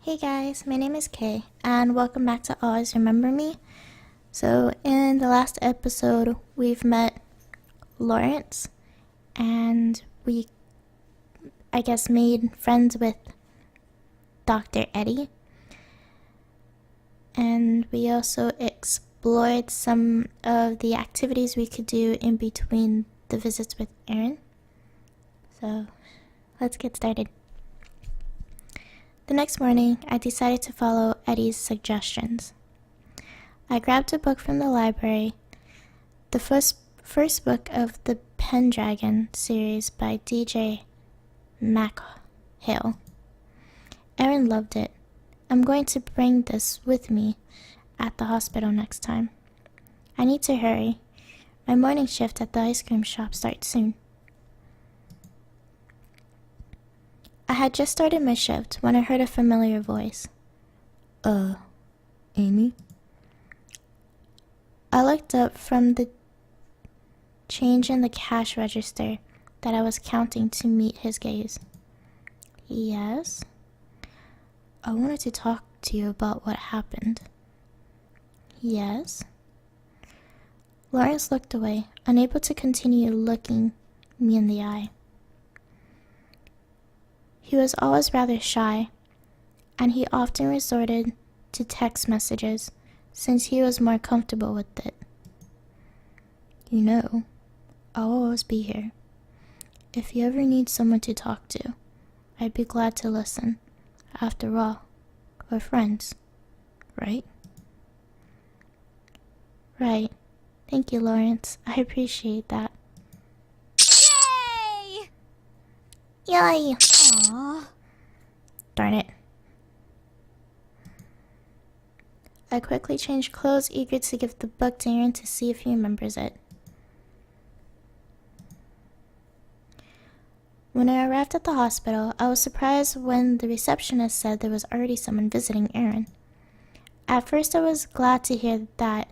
Hey guys, my name is Kay, and welcome back to Always Remember Me. So, in the last episode, we've met Lawrence, and we, made friends with Dr. Eddie. And we also explored some of the activities we could do in between the visits with Aaron. So, let's get started. The next morning, I decided to follow Eddie's suggestions. I grabbed a book from the library, the first book of the Pendragon series by DJ MacHale. Aaron loved it. I'm going to bring this with me at the hospital next time. I need to hurry. My morning shift at the ice cream shop starts soon. I had just started my shift when I heard a familiar voice. Amy? I looked up from the change in the cash register that I was counting to meet his gaze. Yes? I wanted to talk to you about what happened. Yes? Lawrence looked away, unable to continue looking me in the eye. He was always rather shy, and he often resorted to text messages since he was more comfortable with it. You know, I'll always be here. If you ever need someone to talk to, I'd be glad to listen. After all, we're friends, right? Right. Thank you, Lawrence. I appreciate that. Yay! Yay! Aww. Darn it. I quickly changed clothes, eager to give the book to Aaron to see if he remembers it. When I arrived at the hospital, I was surprised when the receptionist said there was already someone visiting Aaron. At first, I was glad to hear that,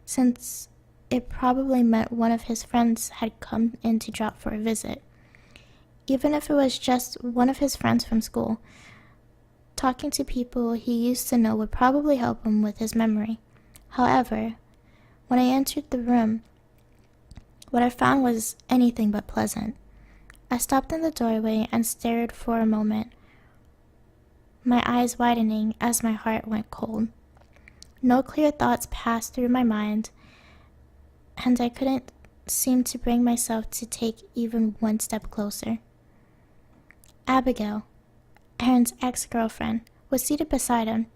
since it probably meant one of his friends had come in to drop for a visit. Even if it was just one of his friends from school, talking to people he used to know would probably help him with his memory. However, when I entered the room, what I found was anything but pleasant. I stopped in the doorway and stared for a moment, my eyes widening as my heart went cold. No clear thoughts passed through my mind, and I couldn't seem to bring myself to take even one step closer. Abigail, Aaron's ex-girlfriend, was seated beside him.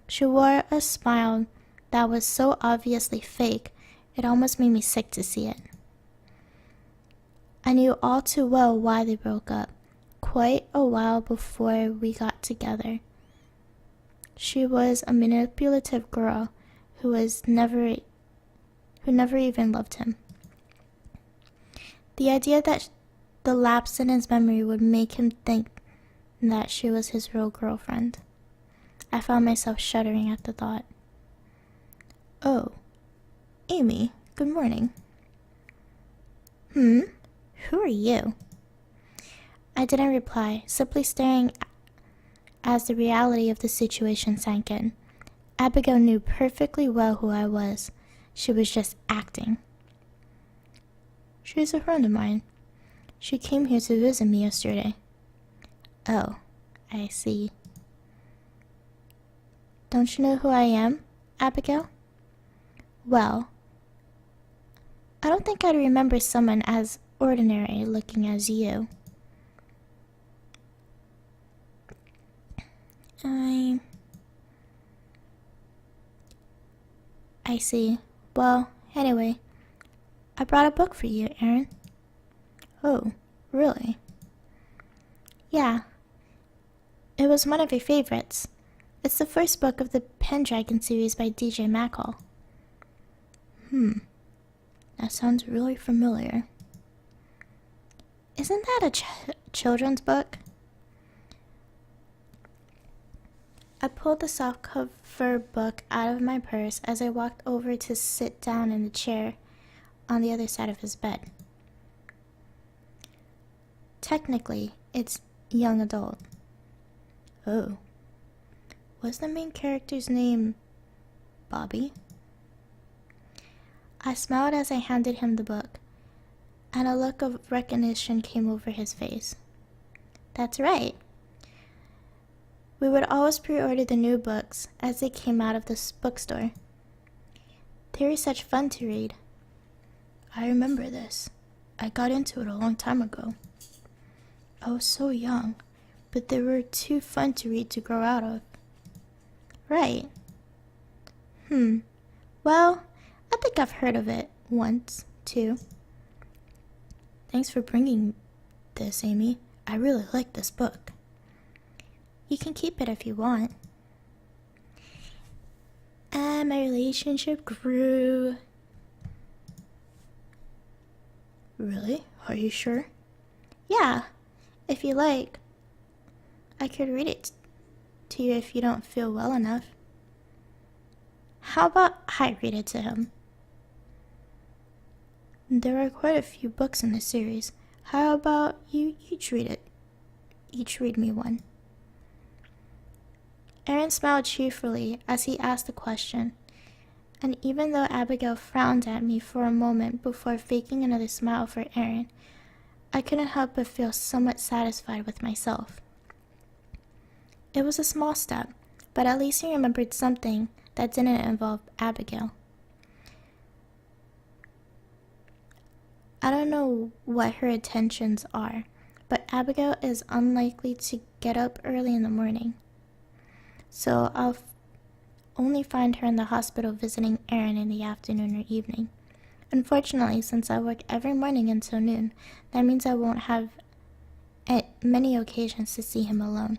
She wore a smile that was so obviously fake, it almost made me sick to see it. I knew all too well why they broke up, quite a while before we got together. She was a manipulative girl who never even loved him. The idea that the lapse in his memory would make him think that she was his real girlfriend. I found myself shuddering at the thought. Oh, Amy, good morning. Who are you? I didn't reply, simply staring as the reality of the situation sank in. Abigail knew perfectly well who I was. She was just acting. She's a friend of mine. She came here to visit me yesterday. Oh, I see. Don't you know who I am, Abigail? Well, I don't think I'd remember someone as ordinary looking as you. I see. Well, anyway, I brought a book for you, Aaron. Oh, really? Yeah. It was one of your favorites. It's the first book of the Pendragon series by DJ MacHale. That sounds really familiar. Isn't that a children's book? I pulled the softcover book out of my purse as I walked over to sit down in the chair on the other side of his bed. Technically, it's young adult. Oh. Was the main character's name Bobby? I smiled as I handed him the book, and a look of recognition came over his face. That's right. We would always pre-order the new books as they came out of the bookstore. They were such fun to read. I remember this. I got into it a long time ago. I was so young, but they were too fun to read to grow out of. Right. Well, I think I've heard of it once, too. Thanks for bringing this, Amy. I really like this book. You can keep it if you want. And my relationship grew. Really? Are you sure? Yeah, if you like. I could read it to you if you don't feel well enough. How about I read it to him? There are quite a few books in the series. How about you each read it? Each read me one. Aaron smiled cheerfully as he asked the question, and even though Abigail frowned at me for a moment before faking another smile for Aaron, I couldn't help but feel somewhat satisfied with myself. It was a small step, but at least he remembered something that didn't involve Abigail. I don't know what her intentions are, but Abigail is unlikely to get up early in the morning. So I'll only find her in the hospital visiting Aaron in the afternoon or evening. Unfortunately, since I work every morning until noon, that means I won't have many occasions to see him alone.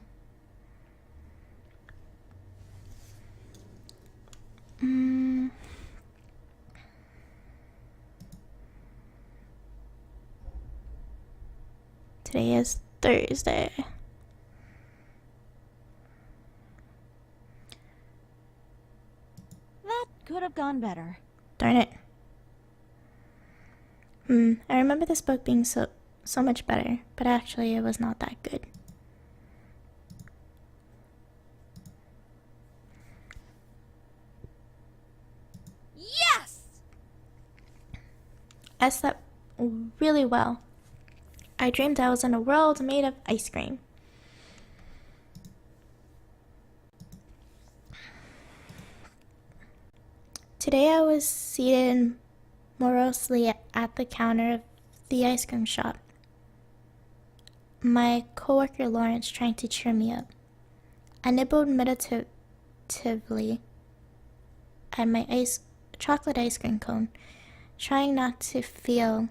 Today is Thursday. That could have gone better. Darn it. I remember this book being so much better, but actually it was not that good. Yes! I slept really well. I dreamed I was in a world made of ice cream. Today I was seated morosely at the counter of the ice cream shop. My coworker Lawrence trying to cheer me up. I nibbled meditatively at my chocolate ice cream cone, trying not to feel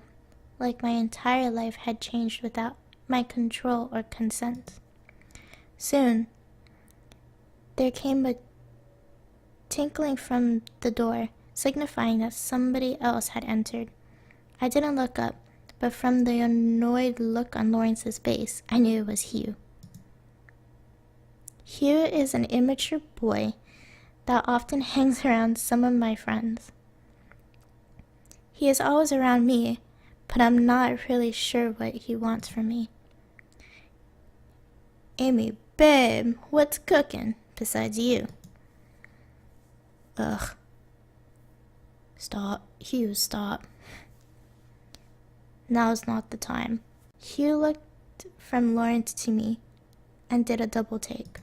like my entire life had changed without my control or consent. Soon, there came a tinkling from the door, signifying that somebody else had entered. I didn't look up, but from the annoyed look on Lawrence's face, I knew it was Hugh. Hugh is an immature boy that often hangs around some of my friends. He is always around me, but I'm not really sure what he wants from me. Amy, babe, what's cooking besides you? Ugh. Stop. Hugh, stop. Now's not the time. Hugh looked from Lawrence to me and did a double take.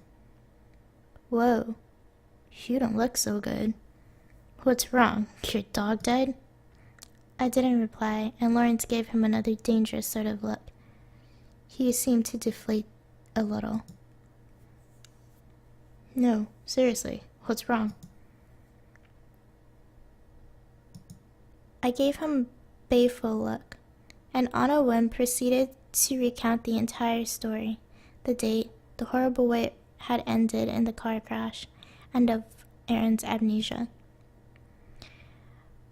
Whoa. You don't look so good. What's wrong? Your dog died? I didn't reply, and Lawrence gave him another dangerous sort of look. He seemed to deflate a little. No, seriously, what's wrong? I gave him a baleful look, and on a whim proceeded to recount the entire story, the date, the horrible way it had ended in the car crash, and of Aaron's amnesia.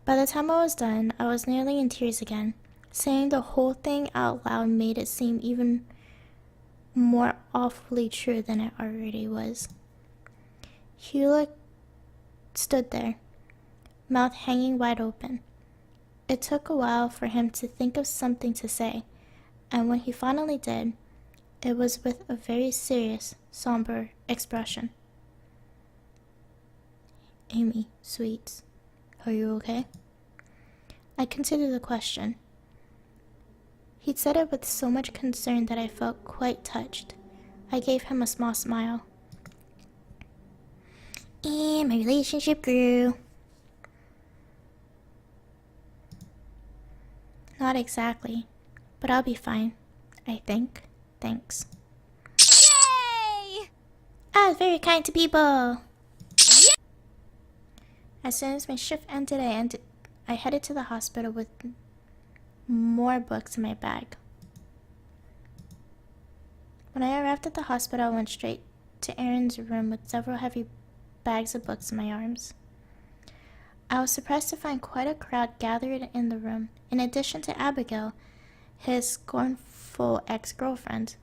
By the time I was done, I was nearly in tears again. Saying the whole thing out loud made it seem even more awfully true than it already was. Hugh stood there, mouth hanging wide open. It took a while for him to think of something to say, and when he finally did, it was with a very serious, somber expression. Amy, sweets, are you okay? I considered the question. He'd said it with so much concern that I felt quite touched. I gave him a small smile. And my relationship grew. Not exactly, but I'll be fine, I think. Thanks. Yay! I was very kind to people. Yeah. As soon as my shift ended, I headed to the hospital with more books in my bag. When I arrived at the hospital, I went straight to Aaron's room with several heavy bags of books in my arms. I was surprised to find quite a crowd gathered in the room. In addition to Abigail, his scornful ex-girlfriend,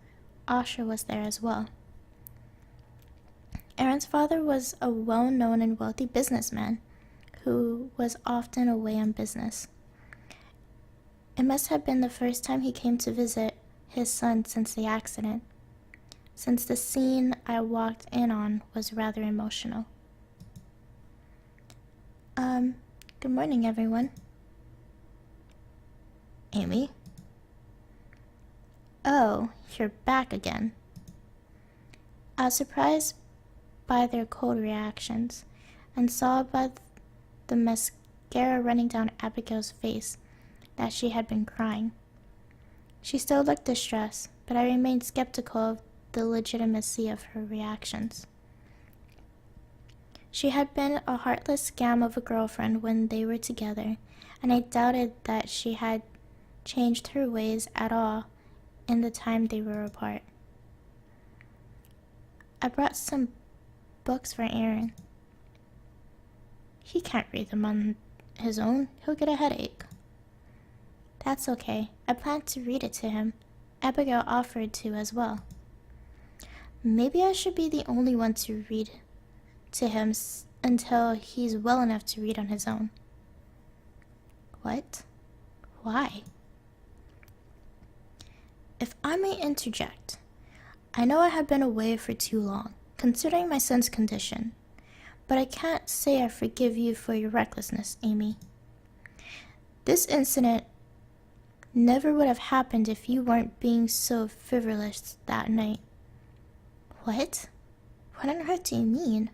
Asha, was there as well. Aaron's father was a well-known and wealthy businessman who was often away on business. It must have been the first time he came to visit his son since the accident, since the scene I walked in on was rather emotional. Good morning, everyone. Amy? Oh, you're back again. I was surprised by their cold reactions and saw by the mascara running down Abigail's face that she had been crying. She still looked distressed, but I remained skeptical of the legitimacy of her reactions. She had been a heartless scam of a girlfriend when they were together, and I doubted that she had changed her ways at all in the time they were apart. I brought some books for Aaron. He can't read them on his own. He'll get a headache. That's okay. I planned to read it to him. Abigail offered to as well. Maybe I should be the only one to read to him until he's well enough to read on his own. What? Why? If I may interject, I know I have been away for too long, considering my son's condition, but I can't say I forgive you for your recklessness, Amy. This incident never would have happened if you weren't being so frivolous that night. What? What on earth do you mean?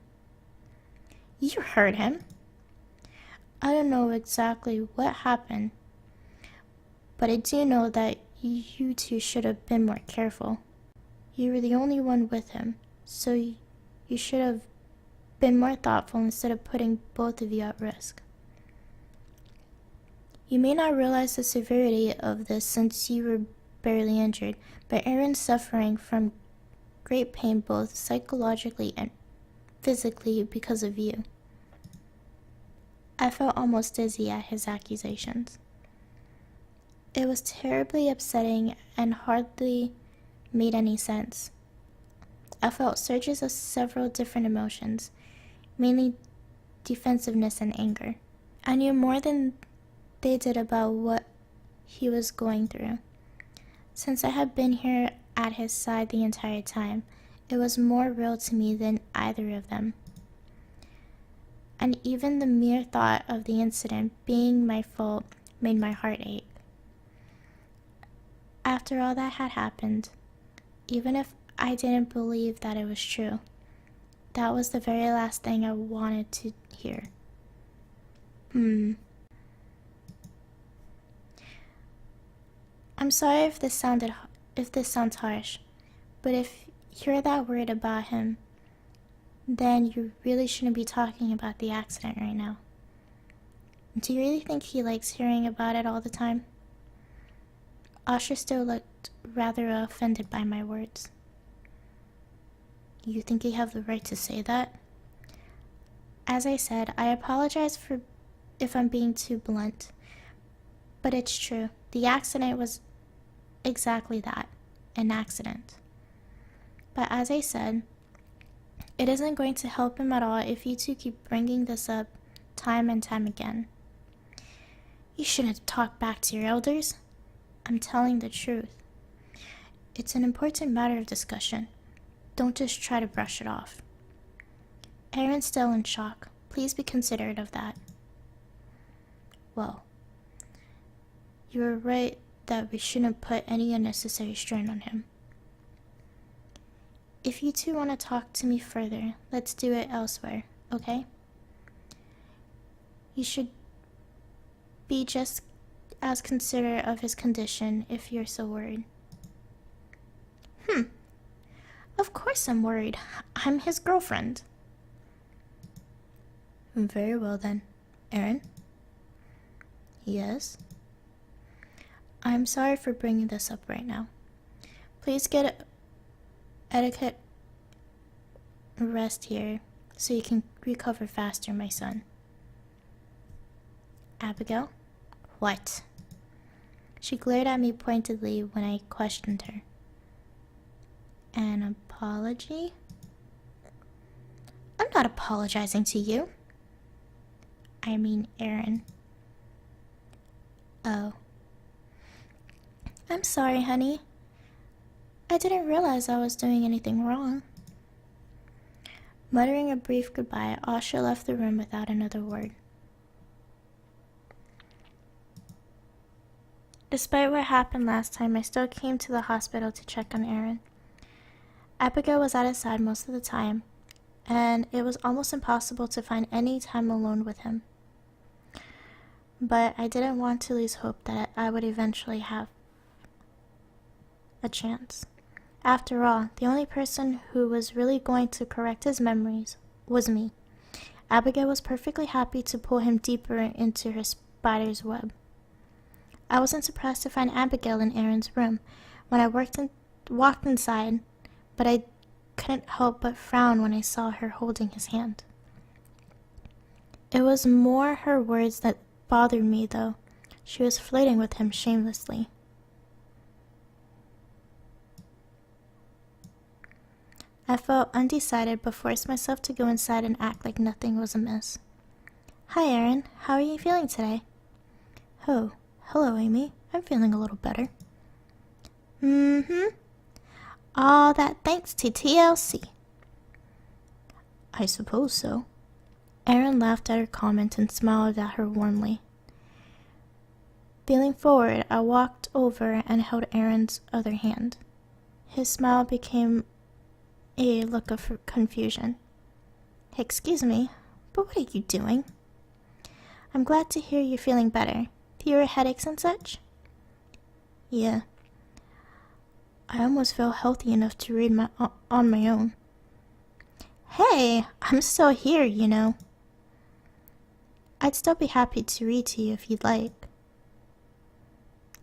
You heard him. I don't know exactly what happened, but I do know that you two should have been more careful. You were the only one with him, so you should have been more thoughtful instead of putting both of you at risk. You may not realize the severity of this since you were barely injured, but Aaron's suffering from great pain both psychologically and physically because of you. I felt almost dizzy at his accusations. It was terribly upsetting and hardly made any sense. I felt surges of several different emotions, mainly defensiveness and anger. I knew more than they did about what he was going through. Since I had been here at his side the entire time, it was more real to me than either of them. And even the mere thought of the incident being my fault made my heart ache. After all that had happened, even if I didn't believe that it was true, that was the very last thing I wanted to hear. I'm sorry if this sounds harsh, but if you're that worried about him, then you really shouldn't be talking about the accident right now. Do you really think he likes hearing about it all the time? Asha still looked rather offended by my words. You think you have the right to say that? As I said, I apologize if I'm being too blunt, but it's true. The accident was exactly that, an accident. But as I said, it isn't going to help him at all if you two keep bringing this up time and time again. You shouldn't talk back to your elders. I'm telling the truth. It's an important matter of discussion. Don't just try to brush it off. Aaron's still in shock, Please be considerate of that. Well, you were right that we shouldn't put any unnecessary strain on him. If you two want to talk to me further, let's do it elsewhere, okay? You should be just as considerate of his condition if you're so worried. Of course I'm worried. I'm his girlfriend. Very well then. Aaron? Yes? I'm sorry for bringing this up right now. Please get etiquette rest here so you can recover faster, my son. Abigail? What? She glared at me pointedly when I questioned her. An apology? I'm not apologizing to you. I mean, Aaron. Oh. I'm sorry, honey. I didn't realize I was doing anything wrong. Muttering a brief goodbye, Asha left the room without another word. Despite what happened last time, I still came to the hospital to check on Aaron. Abigail was at his side most of the time, and it was almost impossible to find any time alone with him. But I didn't want to lose hope that I would eventually have a chance. After all, the only person who was really going to correct his memories was me. Abigail was perfectly happy to pull him deeper into her spider's web. I wasn't surprised to find Abigail in Aaron's room when I walked inside, but I couldn't help but frown when I saw her holding his hand. It was more her words that bothered me, though. She was flirting with him shamelessly. I felt undecided but forced myself to go inside and act like nothing was amiss. Hi, Aaron. How are you feeling today? Oh, hello, Amy. I'm feeling a little better. All that thanks to TLC. I suppose so. Aaron laughed at her comment and smiled at her warmly. Feeling forward, I walked over and held Aaron's other hand. His smile became a look of confusion. Excuse me, but what are you doing? I'm glad to hear you're feeling better. Fewer headaches and such? Yeah. I almost feel healthy enough to read on my own. Hey, I'm still here, you know. I'd still be happy to read to you if you'd like.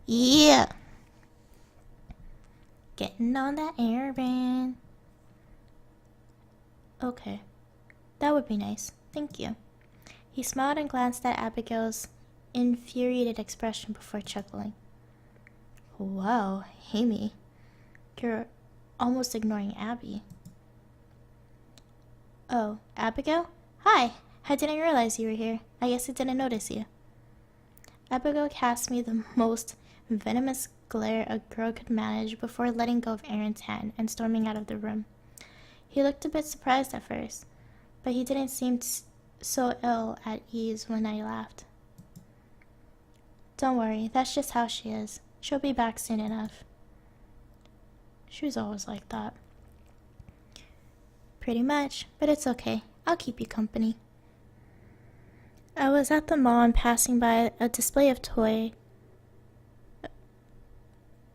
Yeah. Getting on that Aaron. Okay. That would be nice. Thank you. He smiled and glanced at Abigail's infuriated expression before chuckling. Wow, Amy. You're almost ignoring Abby. Oh, Abigail? Hi! I didn't realize you were here. I guess I didn't notice you. Abigail cast me the most venomous glare a girl could manage before letting go of Aaron's hand and storming out of the room. He looked a bit surprised at first, but he didn't seem so ill at ease when I laughed. Don't worry, that's just how she is. She'll be back soon enough. She was always like that. Pretty much, but it's okay. I'll keep you company. I was at the mall and passing by a display of toys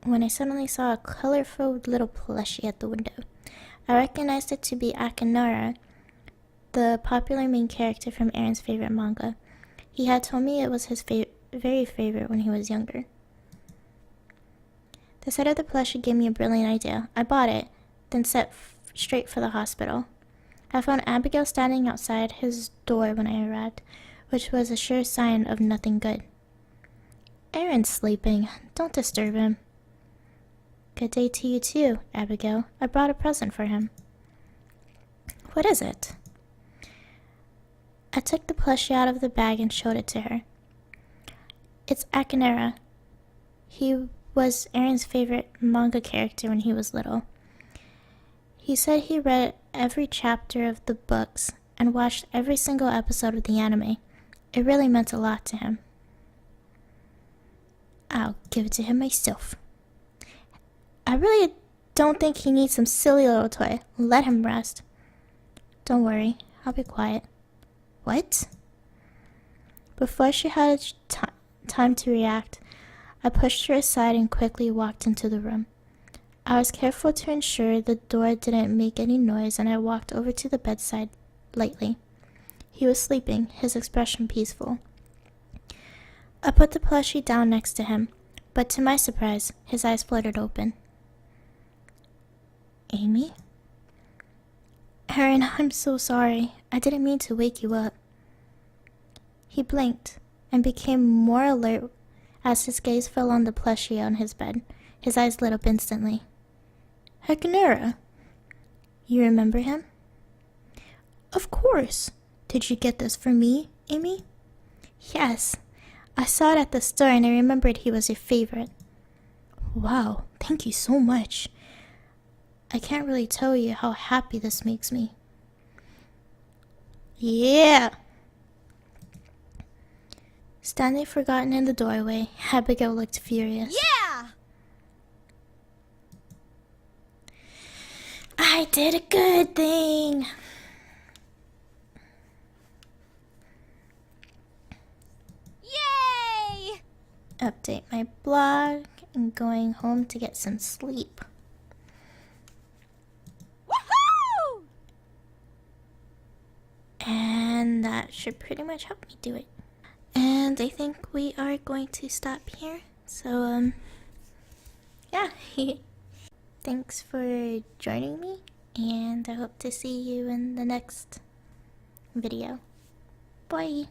when I suddenly saw a colorful little plushie at the window. I recognized it to be Akinara, the popular main character from Aaron's favorite manga. He had told me it was his very favorite when he was younger. The sight of the plushie gave me a brilliant idea. I bought it, then set straight for the hospital. I found Abigail standing outside his door when I arrived, which was a sure sign of nothing good. Aaron's sleeping. Don't disturb him. Good day to you too, Abigail. I brought a present for him. What is it? I took the plushie out of the bag and showed it to her. It's Akinara. He was Aaron's favorite manga character when he was little. He said he read every chapter of the books and watched every single episode of the anime. It really meant a lot to him. I'll give it to him myself. I really don't think he needs some silly little toy. Let him rest. Don't worry, I'll be quiet. What? Before she had time to react, I pushed her aside and quickly walked into the room. I was careful to ensure the door didn't make any noise, and I walked over to the bedside lightly. He was sleeping, his expression peaceful. I put the plushie down next to him, but to my surprise, his eyes fluttered open. Amy? Aaron, I'm so sorry. I didn't mean to wake you up. He blinked and became more alert as his gaze fell on the plushie on his bed. His eyes lit up instantly. Akinara. You remember him? Of course. Did you get this for me, Amy? Yes. I saw it at the store and I remembered he was your favorite. Wow, thank you so much. I can't really tell you how happy this makes me. Yeah! Standing forgotten in the doorway, Abigail looked furious. Yeah! I did a good thing! Yay! Update my blog and going home to get some sleep. Woohoo! And that should pretty much help me do it. And I think we are going to stop here. So, yeah. Thanks for joining me, and I hope to see you in the next video. Bye!